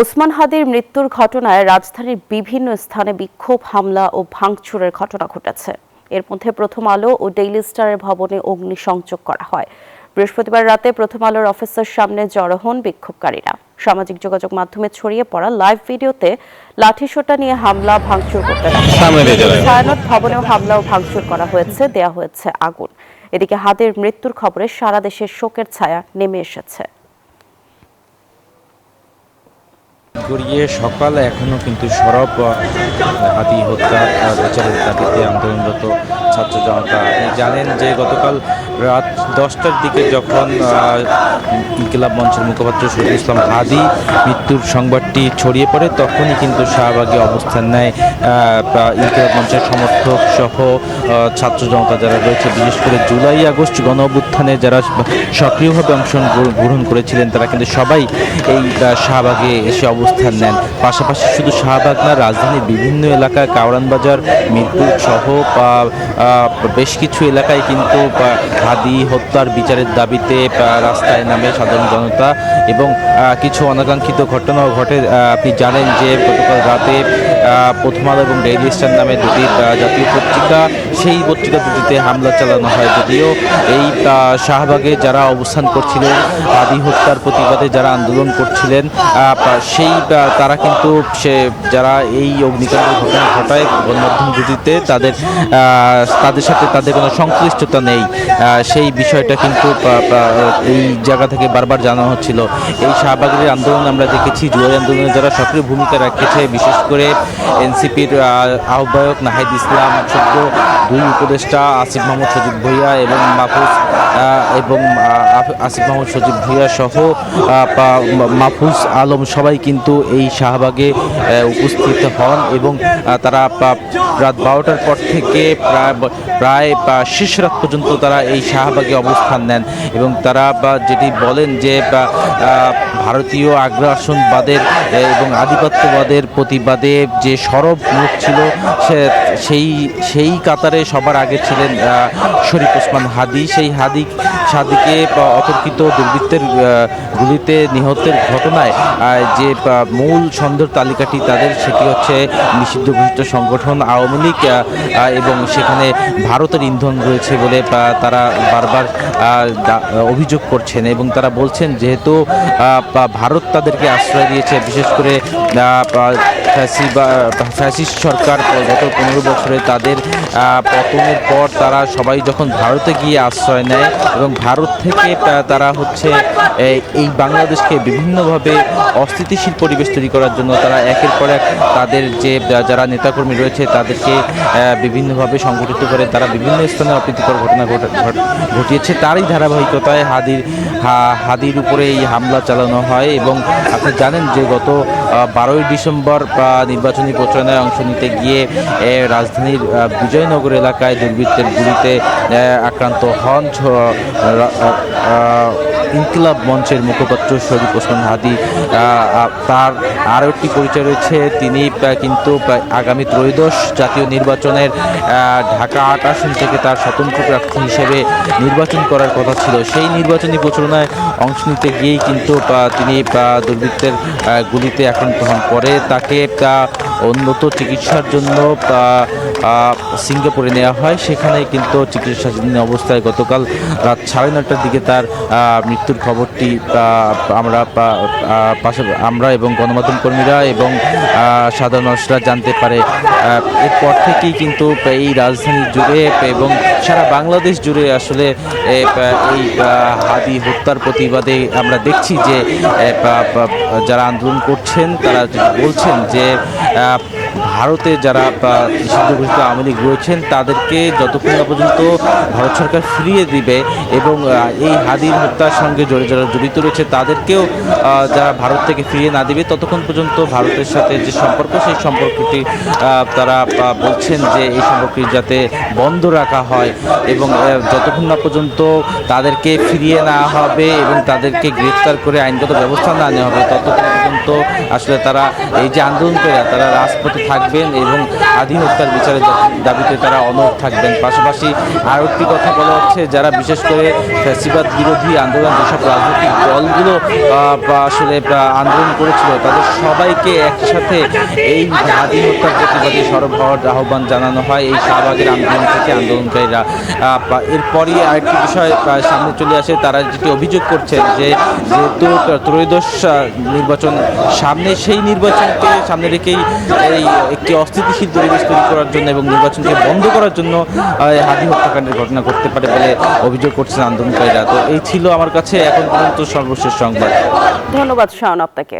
ওসমান হাদির মৃত্যুর ঘটনায় রাজধানীর বিভিন্ন স্থানে বিক্ষোভ, হামলা ও ভাঙচুরের ঘটনা ঘটেছে। এর মধ্যে প্রথম আলো ও ডেইলি স্টারের ভবনে অগ্নিসংযোগ করা হয়। বৃহস্পতিবার রাতে প্রথম আলোর অফিসের সামনে জড়ো হন বিক্ষোভকারীরা। সামাজিক যোগাযোগ মাধ্যমে ছড়িয়ে পড়া লাইভ ভিডিওতে লাঠিসোঁটা নিয়ে হামলা ভাঙচুর করতে দেখা যায়। ছায়ানট ভবনেও হামলা ও ভাঙচুর করা হয়েছে, দেয়া হয়েছে আগুন। এদিকে হাদির মৃত্যুর খবরে সারা দেশে শোকের ছায়া নেমে এসেছে। গড়িয়ে সকাল এখনো কিন্তু সরব হাদি হত্যা বিচারের দাবিতে আন্দোলনরত ছাত্র জনতা। আপনি জানেন যে গতকাল রাত 10টার দিকে যখন ইনকিলাব মঞ্চের মুখপাত্র শহীদুল ইসলাম হাদি মৃত্যুর সংবাদটি ছড়িয়ে পড়ে, তখনই কিন্তু শাহবাগে অবস্থান নেয় ইনকিলাব মঞ্চের সমর্থক সহ ছাত্র জনতা যারা রয়েছে। বিশেষ করে জুলাই আগস্ট গণ অভ্যুত্থানে যারা সক্রিয়ভাবে অংশগ্রহণ করেছিলেন তারা কিন্তু সবাই এই শাহবাগে এসে অবস্থান নেন। পাশাপাশি শুধু শাহবাগ না, রাজধানীর বিভিন্ন এলাকায় কাওরান বাজার, মিরপুর সহ বেশ কিছু এলাকায় কিন্তু হাদি হত্যার বিচারের দাবিতে রাস্তায় নামে সাধারণ জনতা। এবং কিছু অনাকাঙ্ক্ষিত ঘটনাও ঘটে। আপনি জানেন যে গতকাল রাতে প্রথম আলো এবং ডেইলি স্টার নামে দুটি জাতীয় পত্রিকা, সেই পত্রিকা দুটিতে হামলা চালানো হয়। যদিও এই শাহবাগে যারা অবস্থান করছিলেন, হাদি হত্যার প্রতিবাদে যারা আন্দোলন করছিলেন, সেই তারা কিন্তু যারা এই অগ্নিকাণ্ডের ঘটনা ঘটায় গণমাধ্যম দুটিতে তাদের সাথে তাদের কোনো সংশ্লিষ্টতা নেই, সেই বিষয়টা কিন্তু এই জায়গা থেকে বারবার জানানো হচ্ছিল। এই শাহবাগের আন্দোলন আমরা দেখেছি, জুলাই আন্দোলনে যারা সক্রিয় ভূমিকা রেখেছে, বিশেষ করে এনসিপির আহ্বায়ক নাহিদ ইসলাম, সদ্য দুই উপদেষ্টা আসিফ মাহমুদ সজীব ভুঁইয়া এবং আসিফ মাহমুদ সজীব ভুঁইয়া সহ মাহফুজ আলম সবাই কিন্তু এই শাহবাগে উপস্থিত হন। এবং তারা রাত 12টার পর থেকে প্রায় শেষ রাত পর্যন্ত তারা এই শাহবাগে অবস্থান নেন। এবং তারা যেটি বলেন যে ভারতীয় আগ্রাসনবাদের এবং আধিপত্যবাদের প্রতিবাদে যে সরব মুখ ছিল, সেই কাতারে সবার আগে ছিলেন শরীফ ওসমান হাদি। সেই হাদিকে অতর্কিত দুর্বৃত্তের গুলিতে নিহতের ঘটনায় যে মূল সন্দেহ তালিকাটি তাদের, সেটি হচ্ছে নিষিদ্ধ ঘোষিত সংগঠন আওয়ামী লীগ, এবং সেখানে ভারতের ইন্ধন রয়েছে বলে তারা বারবার অভিযোগ করছেন। এবং তারা বলছেন যেহেতু ভারত তাদেরকে আশ্রয় দিয়েছে, বিশেষ করে ফ্যাসিস্ট সরকার গত 15 বছরে তাদের পতনের পর তারা সবাই যখন ভারতে গিয়ে আশ্রয় নেয় এবং ভারত থেকে তারা হচ্ছে এই বাংলাদেশকে বিভিন্নভাবে অস্থিতিশীল পরিবেশ তৈরি করার জন্য তারা একের পর এক তাদের যে যারা নেতাকর্মী রয়েছে তাদেরকে বিভিন্নভাবে সংগঠিত করে তারা বিভিন্ন স্থানে অপ্রীতিকর ঘটনা ঘটিয়েছে। তারই ধারাবাহিকতায় হাদির উপরে এই হামলা চালানো হয়। এবং আপনি জানেন যে গত 12ই ডিসেম্বর নির্বাচনী প্রচারণায় অংশ নিতে গিয়ে রাজধানীর বিজয়নগর এলাকায় দুর্বৃত্তের গুলিতে আক্রান্ত হন ইনকিলাব মঞ্চের মুখপাত্র শরীফ ওসমান হাদি। তার আরও একটি পরিচয় রয়েছে, তিনি কিন্তু আগামী ত্রয়োদশ জাতীয় নির্বাচনের ঢাকা 8 আসন থেকে তার স্বতন্ত্র প্রার্থী হিসেবে নির্বাচন করার কথা ছিল। সেই নির্বাচনী প্রচারণায় অংশ নিতে গিয়েই কিন্তু তিনি দুর্বৃত্তের গুলিতে আক্রান্ত হন। পরে তাকে উন্নত চিকিৎসার জন্য সিঙ্গাপুরে নেওয়া হয়। সেখানে কিন্তু চিকিৎসাধীন অবস্থায় গতকাল রাত 9:30টার দিকে তার মৃত্যুর খবরটি আমরা এবং গণমাধ্যম কর্মীরা এবং সাধারণ মানুষরা জানতে পারে। এরপর থেকেই কিন্তু এই রাজধানী জুড়ে এবং সারা বাংলাদেশ জুড়ে আসলে এই হাদি হত্যার প্রতিবাদে আমরা দেখছি যে যারা আন্দোলন করছেন তারা বলছেন যে ভারতে যারা নিষিদ্ধ ঘোষিত আওয়ামী লীগ রয়েছেন তাদেরকে যতক্ষণ না পর্যন্ত ভারত সরকার ফিরিয়ে দিবে এবং এই হাদির হত্যার সঙ্গে যারা জড়িত রয়েছে তাদেরকেও যারা ভারত থেকে ফিরিয়ে না দিবে, ততক্ষণ পর্যন্ত ভারতের সাথে যে সম্পর্ক সেই সম্পর্কটি তারা বলছেন যে এই সম্পর্কটি যাতে বন্ধ রাখা হয় এবং যতক্ষণ না পর্যন্ত তাদেরকে ফিরিয়ে নেওয়া হবে এবং তাদেরকে গ্রেফতার করে আইনগত ব্যবস্থা না নেওয়া হবে ততক্ষণ পর্যন্ত পর্যন্ত আসলে তারা এই যে আন্দোলনকারীরা তারা রাজপথে থাকবেন এবং হাদি হত্যার বিচারের দাবিতে তারা অনড় থাকবেন। পাশাপাশি আরও একটি কথা বলা হচ্ছে, যারা বিশেষ করে ফ্যাসিবাদ বিরোধী আন্দোলন যেসব রাজনৈতিক দলগুলো আসলে আন্দোলন করেছিল তাদের সবাইকে একসাথে এই হাদি হত্যার প্রতিবাদে সরব হওয়ার আহ্বান জানানো হয় এই শাহবাগের আন্দোলন থেকে আন্দোলনকারীরা। এরপরই আরেকটি বিষয় সামনে চলে আসে, তারা যেটি অভিযোগ করছেন যে যেহেতু ত্রয়োদশ নির্বাচন সামনে, সেই নির্বাচনকে সামনে রেখেই এই একটি অস্থিতিশীল পরিবেশ তৈরি করার জন্য এবং নির্বাচনকে বন্ধ করার জন্য হাদি হত্যাকাণ্ডের ঘটনা ঘটতে পারে বলে অভিযোগ করছেন আন্দোলনকারীরা। তো এই ছিল আমার কাছে এখন পর্যন্ত সর্বশেষ সংবাদ। ধন্যবাদ শাওন আপনাকে।